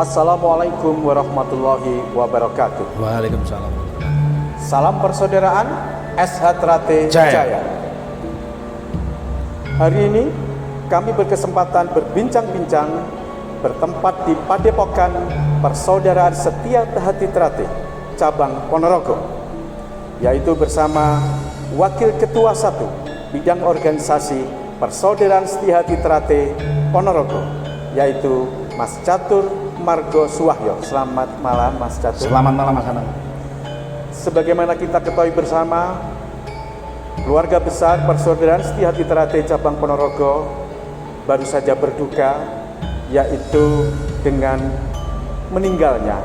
Assalamualaikum warahmatullahi wabarakatuh. Waalaikumsalam. Salam persaudaraan SH Trate Jaya. Hari ini kami berkesempatan berbincang-bincang bertempat di Padepokan Persaudaraan Setia Hati Trate cabang Ponorogo, yaitu bersama Wakil Ketua 1 Bidang Organisasi Persaudaraan Setia Hati Trate Ponorogo, yaitu Mas Catur Margo Suwahyo. Selamat malam Mas Catur. Selamat malam Mas Anam. Sebagaimana kita ketahui bersama, keluarga besar Persaudaraan Setia Hati Trate cabang Ponorogo baru saja berduka, yaitu dengan meninggalnya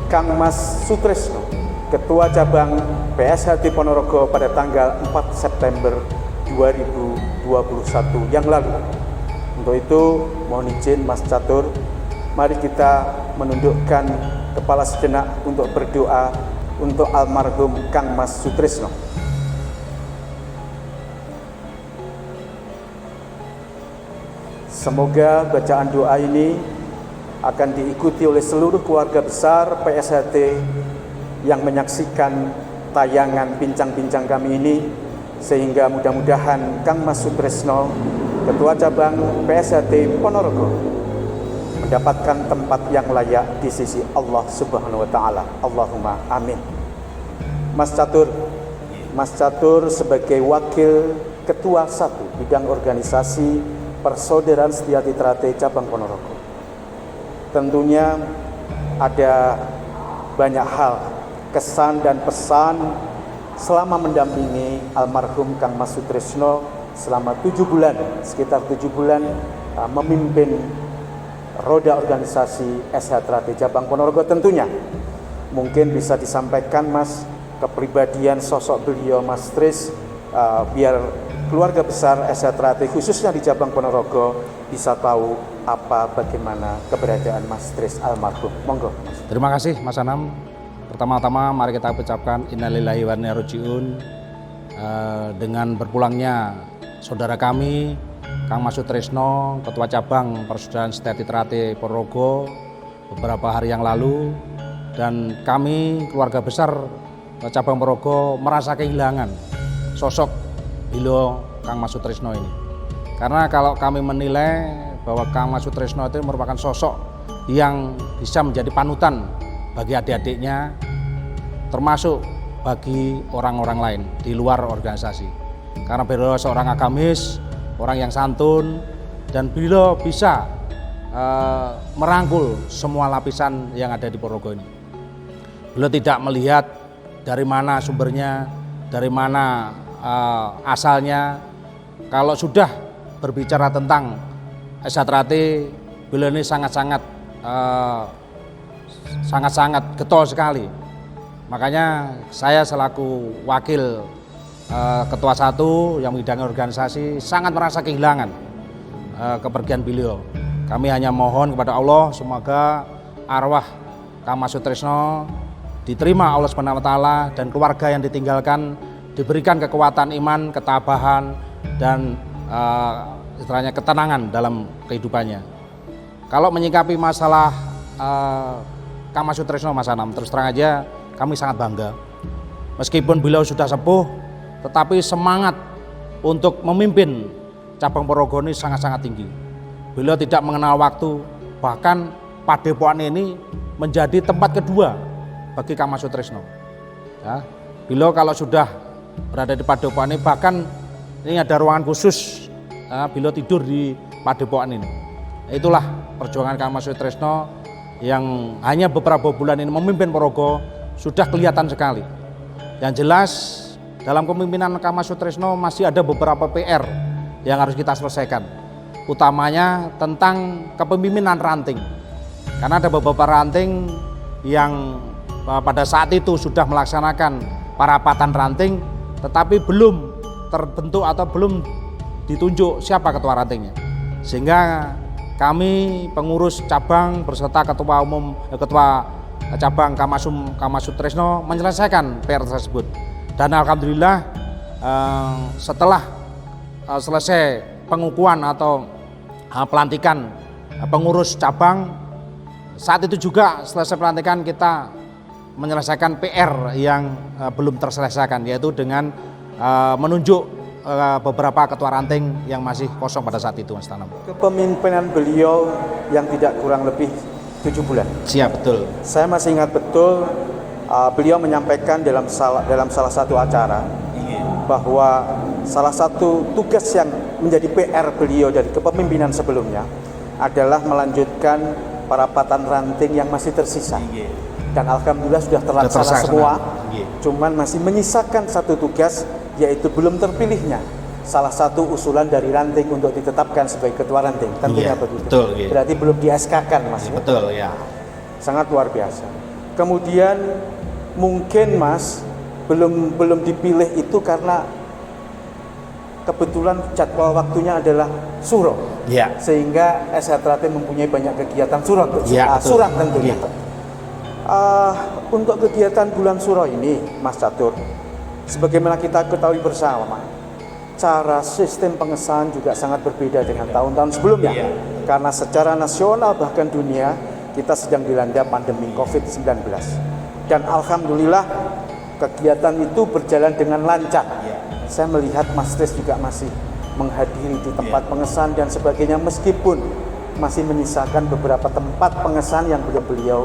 Kang Mas Sutresno, Ketua Cabang PSHT Ponorogo pada tanggal 4 September 2021 yang lalu. Untuk itu mohon izin Mas Catur, mari kita menundukkan kepala sejenak untuk berdoa untuk almarhum Kang Mas Sutresno. Semoga bacaan doa ini akan diikuti oleh seluruh keluarga besar PSHT yang menyaksikan tayangan bincang-bincang kami ini, sehingga mudah-mudahan Kang Mas Sutresno, Ketua Cabang PSHT Ponorogo, mendapatkan tempat yang layak di sisi Allah Subhanahu wa Ta'ala. Allahumma amin. Mas Catur sebagai Wakil Ketua 1 Bidang Organisasi Persaudaraan Setia Hati Trate cabang Ponorogo, tentunya ada banyak hal, kesan dan pesan selama mendampingi almarhum Kang Mas Sutresno selama 7 bulan, sekitar 7 bulan memimpin roda organisasi SH Trate cabang Ponorogo. Tentunya mungkin bisa disampaikan Mas kepribadian sosok beliau Mas Tris, biar keluarga besar SH Trate khususnya di cabang Ponorogo bisa tahu bagaimana keberadaan Mas Tris almarhum. Monggo Mas. Terima kasih Mas Anam. Pertama-tama mari kita ucapkan innalillahi wa inna ilaihi raji'un dengan berpulangnya saudara kami Kang Mas Sutresno, Ketua Cabang Persaudaraan Setia Hati Trate Ponorogo beberapa hari yang lalu, dan kami keluarga besar cabang Ponorogo merasa kehilangan sosok beliau Kang Mas Sutresno ini. Karena kalau kami menilai bahwa Kang Mas Sutresno itu merupakan sosok yang bisa menjadi panutan bagi adik-adiknya, termasuk bagi orang-orang lain di luar organisasi. Karena beliau seorang agamis, orang yang santun, dan beliau bisa merangkul semua lapisan yang ada di Ponorogo ini. Beliau tidak melihat dari mana sumbernya, dari mana asalnya. Kalau sudah berbicara tentang SH Trate, beliau ini sangat-sangat getol sekali. Makanya saya selaku wakil Ketua 1 yang bidang organisasi sangat merasa kehilangan kepergian beliau. Kami hanya mohon kepada Allah semoga arwah Kang Mas Sutresno diterima Allah Subhanahu wa Ta'ala, dan keluarga yang ditinggalkan diberikan kekuatan iman, ketabahan, dan istilahnya ketenangan dalam kehidupannya. Kalau menyikapi masalah Kang Mas Sutresno, Mas Anam, terus terang aja kami sangat bangga. Meskipun beliau sudah sepuh, tetapi semangat untuk memimpin cabang Ponorogo ini sangat-sangat tinggi. Beliau tidak mengenal waktu, bahkan Padepokan ini menjadi tempat kedua bagi Kang Mas Sutresno. Ya, beliau kalau sudah berada di Padepokan ini, bahkan ini ada ruangan khusus, beliau tidur di Padepokan ini. Itulah perjuangan Kang Mas Sutresno yang hanya beberapa bulan ini memimpin Ponorogo, sudah kelihatan sekali. Yang jelas dalam kepemimpinan Kang Mas Sutresno masih ada beberapa PR yang harus kita selesaikan, utamanya tentang kepemimpinan ranting. Karena ada beberapa ranting yang pada saat itu sudah melaksanakan parapatan ranting, tetapi belum terbentuk atau belum ditunjuk siapa ketua rantingnya. Sehingga kami pengurus cabang beserta ketua cabang Kang Mas Sutresno menyelesaikan PR tersebut. Dan alhamdulillah setelah selesai pengukuhan atau pelantikan pengurus cabang, saat itu juga selesai pelantikan kita menyelesaikan PR yang belum terselesaikan, yaitu dengan menunjuk beberapa ketua ranting yang masih kosong pada saat itu, Mas Tanam. Kepemimpinan beliau yang tidak kurang lebih 7 bulan. Siap, betul. Saya masih ingat betul beliau menyampaikan dalam salah satu acara bahwa salah satu tugas yang menjadi PR beliau dari kepemimpinan sebelumnya adalah melanjutkan perapatan ranting yang masih tersisa. Dan alhamdulillah sudah terlaksana semua. Cuman masih menyisakan satu tugas, yaitu belum terpilihnya salah satu usulan dari ranting untuk ditetapkan sebagai ketua ranting. Tentunya begitu. Betul, berarti belum di-SK-kan, Mas. Betul, ya. Sangat luar biasa. Kemudian mungkin, Mas, belum dipilih itu karena kebetulan jadwal waktunya adalah suro. Ya. Sehingga SH mempunyai banyak kegiatan suro, surat tentunya. Untuk kegiatan bulan suro ini, Mas Catur, sebagaimana kita ketahui bersama, cara sistem pengesahan juga sangat berbeda dengan tahun-tahun sebelumnya. Karena secara nasional bahkan dunia, kita sedang dilanda pandemi COVID-19. Dan alhamdulillah kegiatan itu berjalan dengan lancar. Saya melihat Mas Tris juga masih menghadiri di tempat pengesahan dan sebagainya, meskipun masih menyisakan beberapa tempat pengesahan yang belum beliau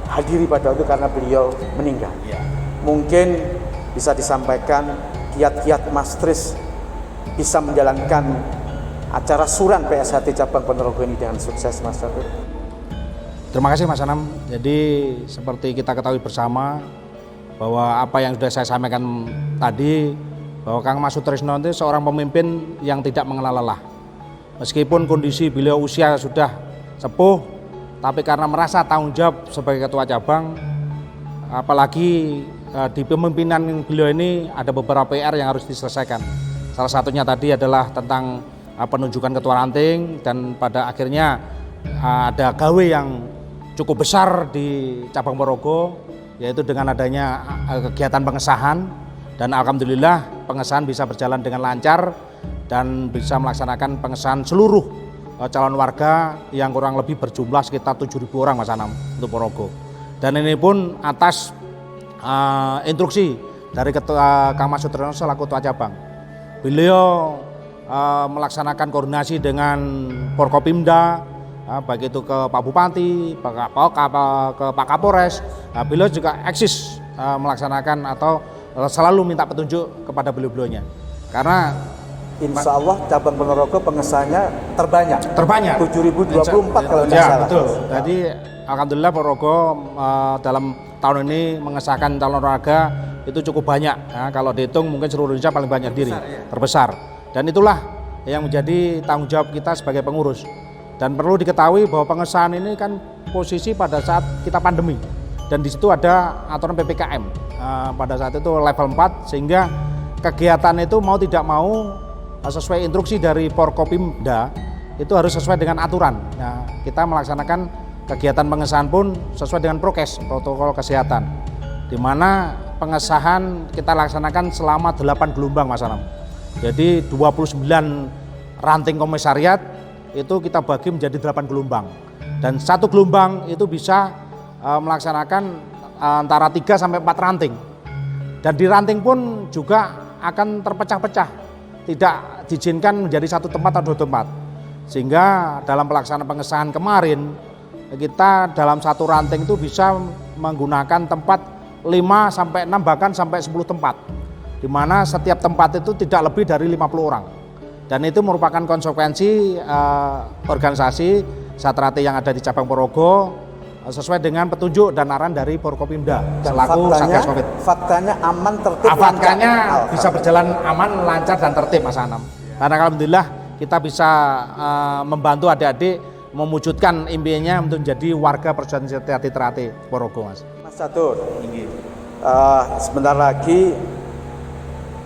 hadiri pada waktu karena beliau meninggal. Mungkin bisa disampaikan kiat-kiat Mas Tris bisa menjalankan acara suran PSHT Cabang Ponorogo ini dengan sukses, Mas Catur. Terima kasih, Mas Anam. Jadi seperti kita ketahui bersama bahwa apa yang sudah saya sampaikan tadi, bahwa Kang Mas Sutrisno itu seorang pemimpin yang tidak mengenal lelah. Meskipun kondisi beliau usia sudah sepuh, tapi karena merasa tanggung jawab sebagai ketua cabang, apalagi di pemimpinan beliau ini ada beberapa PR yang harus diselesaikan. Salah satunya tadi adalah tentang penunjukan ketua ranting, dan pada akhirnya ada gawe yang cukup besar di cabang Ponorogo, yaitu dengan adanya kegiatan pengesahan, dan alhamdulillah pengesahan bisa berjalan dengan lancar dan bisa melaksanakan pengesahan seluruh calon warga yang kurang lebih berjumlah sekitar 7.000 orang, Mas Anam, untuk Ponorogo. Dan ini pun atas instruksi dari Kang Mas Sutrisno selaku ketua cabang. Beliau melaksanakan koordinasi dengan Forkopimda, baik itu ke Pak Bupati, ke Pak Kapolres. Beliau juga eksis melaksanakan atau selalu minta petunjuk kepada beliau-beliaunya. Karena Insya Allah cabang Ponorogo pengesahannya terbanyak 7.024 kalau tidak salah. Betul. Jadi alhamdulillah Ponorogo dalam tahun ini mengesahkan calon warga itu cukup banyak. Kalau dihitung mungkin seluruh Indonesia paling banyak diri, terbesar. Dan itulah yang menjadi tanggung jawab kita sebagai pengurus. Dan perlu diketahui bahwa pengesahan ini kan posisi pada saat kita pandemi, dan di situ ada aturan PPKM pada saat itu level 4, sehingga kegiatan itu mau tidak mau sesuai instruksi dari Forkopimda itu harus sesuai dengan aturan. Nah, kita melaksanakan kegiatan pengesahan pun sesuai dengan prokes, protokol kesehatan, di mana pengesahan kita laksanakan selama 8 gelombang, Mas Anam. Jadi 29 ranting komisariat itu kita bagi menjadi 8 gelombang, dan satu gelombang itu bisa melaksanakan antara 3 sampai 4 ranting, dan di ranting pun juga akan terpecah-pecah, tidak diizinkan menjadi satu tempat atau 2 tempat. Sehingga dalam pelaksanaan pengesahan kemarin, kita dalam satu ranting itu bisa menggunakan tempat 5 sampai 6 bahkan sampai 10 tempat, di mana setiap tempat itu tidak lebih dari 50 orang. Dan itu merupakan konsekuensi organisasi Satrate yang ada di cabang Ponorogo sesuai dengan petunjuk dan arahan dari Forkopimda selaku Satgas Covid. Faktanya aman, tertib, faktanya bisa berjalan aman, lancar dan tertib, Mas Anam. Karena alhamdulillah kita bisa membantu adik-adik mewujudkan impiannya untuk menjadi warga Perjuangan Sejati Trate Ponorogo, Mas. Mas Catur, sebentar lagi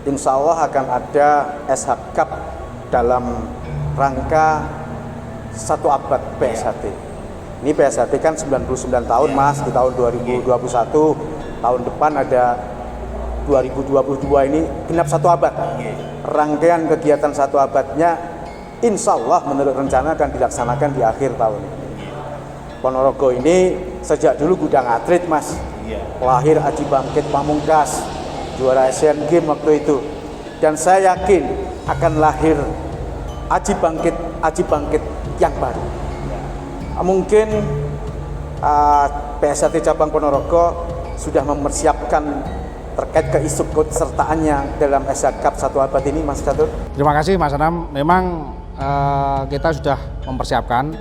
insya Allah akan ada SH Cup dalam rangka 1 abad PSHT. Ini PSHT kan 99 tahun, Mas, di tahun 2021. Tahun depan ada 2022 ini genap 1 abad. Rangkaian kegiatan 1 abadnya insya Allah menurut rencana akan dilaksanakan di akhir tahun ini. Ponorogo ini sejak dulu gudang atlet, Mas. Lahir Aji Bangkit Pamungkas, juara Asian Games waktu itu. Dan saya yakin akan lahir Aji Bangkit yang baru. Mungkin PSHT Cabang Ponorogo sudah mempersiapkan terkait keikutsertaannya dalam SH Cup 1 abad ini, Mas Catur. Terima kasih Mas Anam. Memang kita sudah mempersiapkan,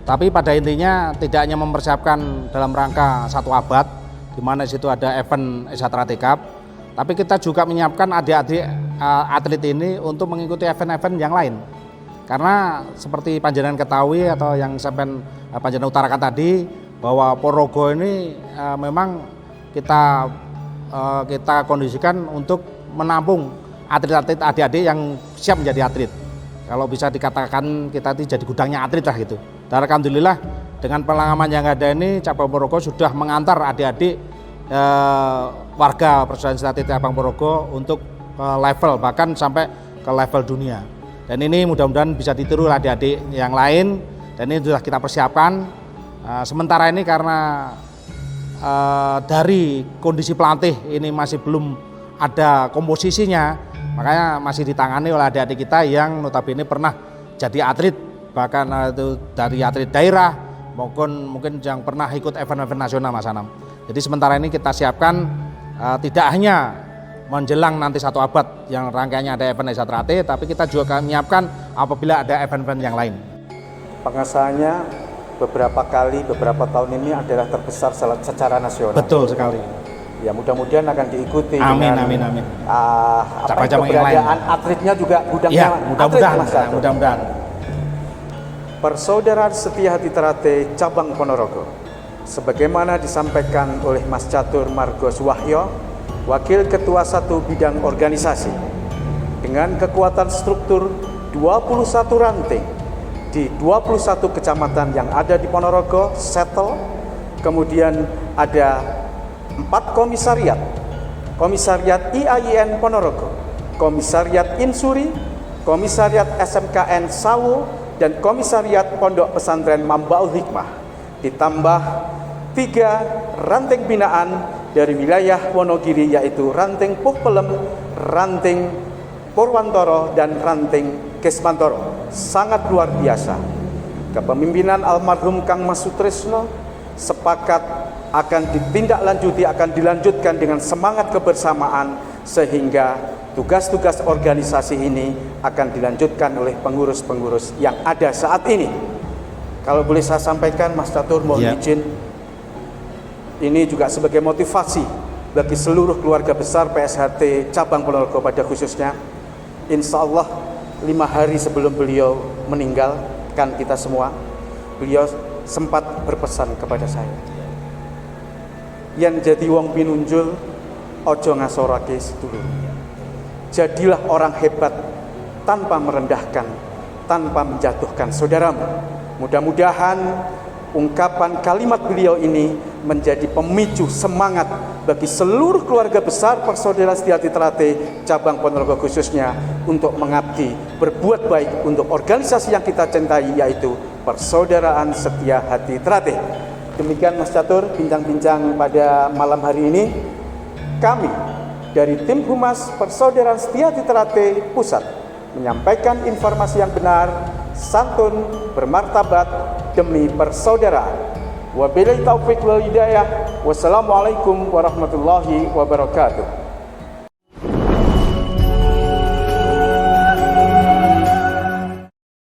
tapi pada intinya tidak hanya mempersiapkan dalam rangka 1 abad, di mana di situ ada event SH Cup, tapi kita juga menyiapkan adik-adik atlet ini untuk mengikuti event-event yang lain. Karena seperti panjenengan ketahui atau yang sampai panjenengan utarakan tadi, bahwa Ponorogo ini memang kita kondisikan untuk menampung atlet-atlet adik-adik yang siap menjadi atlet. Kalau bisa dikatakan kita itu jadi gudangnya atlet lah gitu. Dan alhamdulillah dengan pengalaman yang ada ini, Cabang Ponorogo sudah mengantar adik-adik warga Persaudaraan Atlet Cabang Ponorogo untuk level bahkan sampai ke level dunia. Dan ini mudah-mudahan bisa ditiru adik-adik yang lain, dan ini sudah kita persiapkan. Sementara ini karena dari kondisi pelatih ini masih belum ada komposisinya, makanya masih ditangani oleh adik-adik kita yang notabene pernah jadi atlet, bahkan itu dari atlet daerah maupun mungkin yang pernah ikut event-event nasional, Mas Anam. Jadi sementara ini kita siapkan tidak hanya menjelang nanti 1 abad yang rangkaiannya ada event SH, tapi kita juga menyiapkan apabila ada event-event yang lain. Pengesahannya beberapa tahun ini adalah terbesar secara nasional. Betul sekali. Ya, mudah-mudahan akan diikuti. Amin, dengan amin. keberadaan atletnya juga gudangnya. Ya, mudah-mudahan. Persaudaraan Setia Hati Terate Cabang Ponorogo, sebagaimana disampaikan oleh Mas Catur Margos Wahyo, Wakil Ketua 1 Bidang Organisasi, dengan kekuatan struktur 21 ranting di 21 kecamatan yang ada di Ponorogo, settle, kemudian ada 4 komisariat, Komisariat IAIN Ponorogo, Komisariat Insuri, Komisariat SMKN Sawo, dan Komisariat Pondok Pesantren Mambaul Hikmah, ditambah 3 ranting binaan dari wilayah Wonogiri, yaitu ranting Puhpelem, ranting Purwantoro, dan ranting Kesmantoro. Sangat luar biasa. Kepemimpinan almarhum Kang Mas Sutrisno sepakat akan ditindaklanjuti, akan dilanjutkan dengan semangat kebersamaan, sehingga tugas-tugas organisasi ini akan dilanjutkan oleh pengurus-pengurus yang ada saat ini. Kalau boleh saya sampaikan, Mas Catur, mohon izin, ini juga sebagai motivasi bagi seluruh keluarga besar PSHT Cabang Ponorogo pada khususnya. Insya Allah 5 hari sebelum beliau meninggalkan kita semua, beliau sempat berpesan kepada saya, "Yen jadi wong pinunjul, ojo ngasorake sedulur. Jadilah orang hebat tanpa merendahkan, tanpa menjatuhkan saudaramu." Mudah-mudahan ungkapan kalimat beliau ini menjadi pemicu semangat bagi seluruh keluarga besar Persaudaraan Setia Hati Terate Cabang Ponorogo khususnya untuk mengabdi, berbuat baik untuk organisasi yang kita cintai, yaitu Persaudaraan Setia Hati Terate. Demikian Mas Catur, bincang-bincang pada malam hari ini. Kami dari tim Humas Persaudaraan Setia Hati Terate Pusat menyampaikan informasi yang benar, santun, bermartabat demi persaudaraan. Wabillahi taufiq wal hidayah. Wassalamualaikum warahmatullahi wabarakatuh.